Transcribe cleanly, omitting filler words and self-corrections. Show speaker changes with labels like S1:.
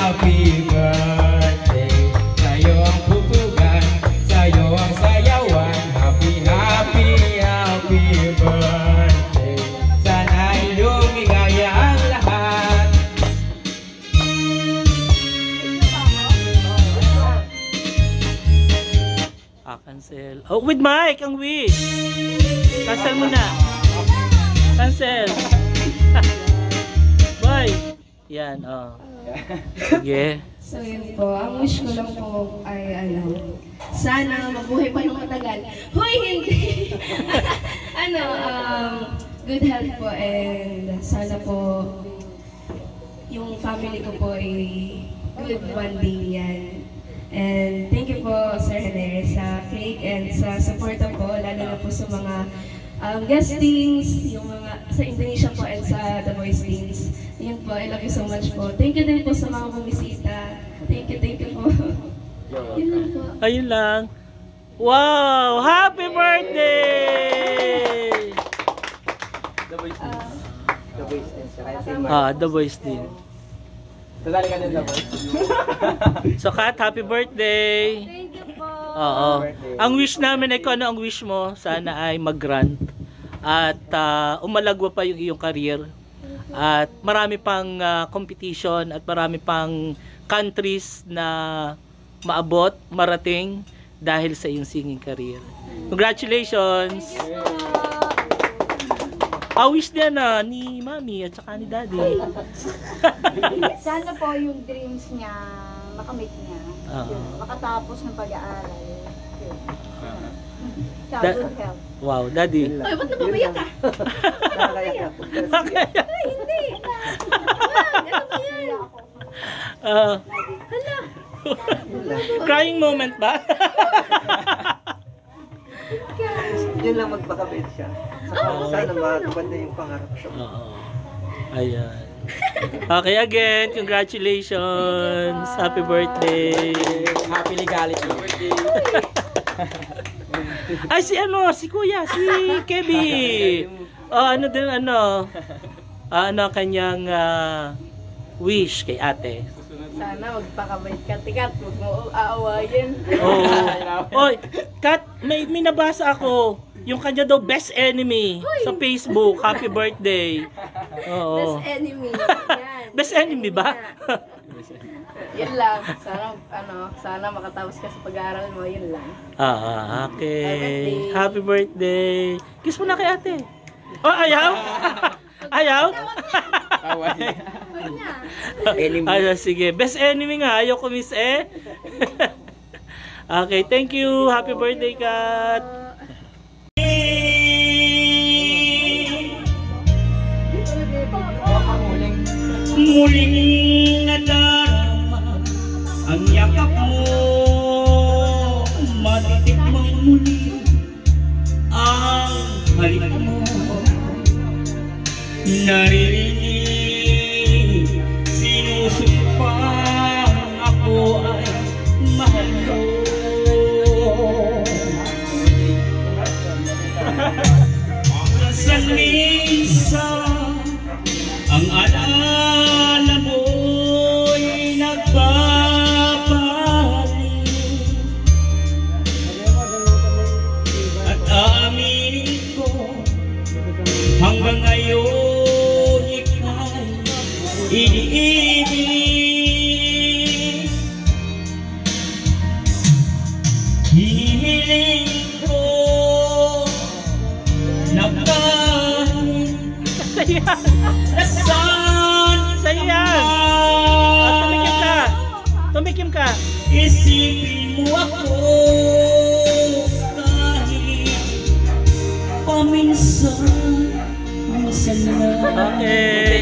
S1: happy birthday. Sa'yo ang pupugan, sa'yo ang sayawan. Happy, happy, happy birthday. Sana'y lumigaya ang lahat.
S2: Cancel. Oh, with Mike, ang wish. Cancel mo na. Cancel. Bye. Yan, oh. Sige.
S3: So yun po, ang wish ko lang po ay sana mabuhay pa ng matagal. Hoy, hindi! Good health po, and sana po yung family ko po ay good bonding yan. And thank you po, Sir Hener, sa cake and sa suporta po, lalo na po sa mga guestings, yung mga sa Indonesia po and sa The Voice Teams. Yun po, I love you so much po. Thank you din po sa mga bumisita. Thank you po. Yun lang po.
S2: Ayun lang. Wow! Happy birthday!
S1: The Voice Team. The Voice Team.
S2: The Voice Team.
S1: Sasali ka din The Voice.
S2: So Kat, happy birthday!
S3: Thank you po.
S2: Oo. Ang wish namin ay kung ano ang wish mo, sana ay mag-grant at umalagwa pa yung iyong career at marami pang competition at marami pang countries na maabot, marating dahil sa iyong singing career. Congratulations! Wish niya na ni Mami at saka ni Daddy.
S4: Sana po yung dreams niya makamit niya. Makatapos ng pag-aaral. Good health.
S2: Wow, Daddy.
S3: Ay, ba't napapayak ka? Ay, hindi. Ano ba yan?
S2: Crying moment ba?
S1: Yun lang magpakabit siya. Sana matupad na yung pangarap siya.
S2: Ayan. Okay, again, congratulations. Happy birthday.
S1: Happy legality.
S2: Ay, si Kuya, si Kevin. Kanyang wish kay ate.
S4: Sana magpakabait ka, Tikat. Huwag mo aawayin.
S2: Oy, Kat, may nabasa ako. Yung kanya daw best enemy sa Facebook. Happy birthday. Oo.
S3: Best enemy. Yan.
S2: Best enemy ba?
S4: Yun lang. Sana makatapos ka sa pag-aaral mo. Yun lang.
S2: Okay. Happy birthday. Kiss mo na kay ate. Oh, ayaw? Ayaw? Ayaw, sige. Best enemy nga. Ayaw ko miss eh. Okay, thank you. Happy birthday, Kat.
S5: Muling nadarama ang yakap mo, matitikmang muli ang halik mo. Naririnig, sinusumpang ako ay mahal mo. Minsan ang alaala mo'y nagbabalik at aaminin ko hanggang ngayon ika'y iniibig. Hinihiling ko na
S2: Tumikim ka.
S5: Isipin mo ako kahit paminsan.
S2: Okay.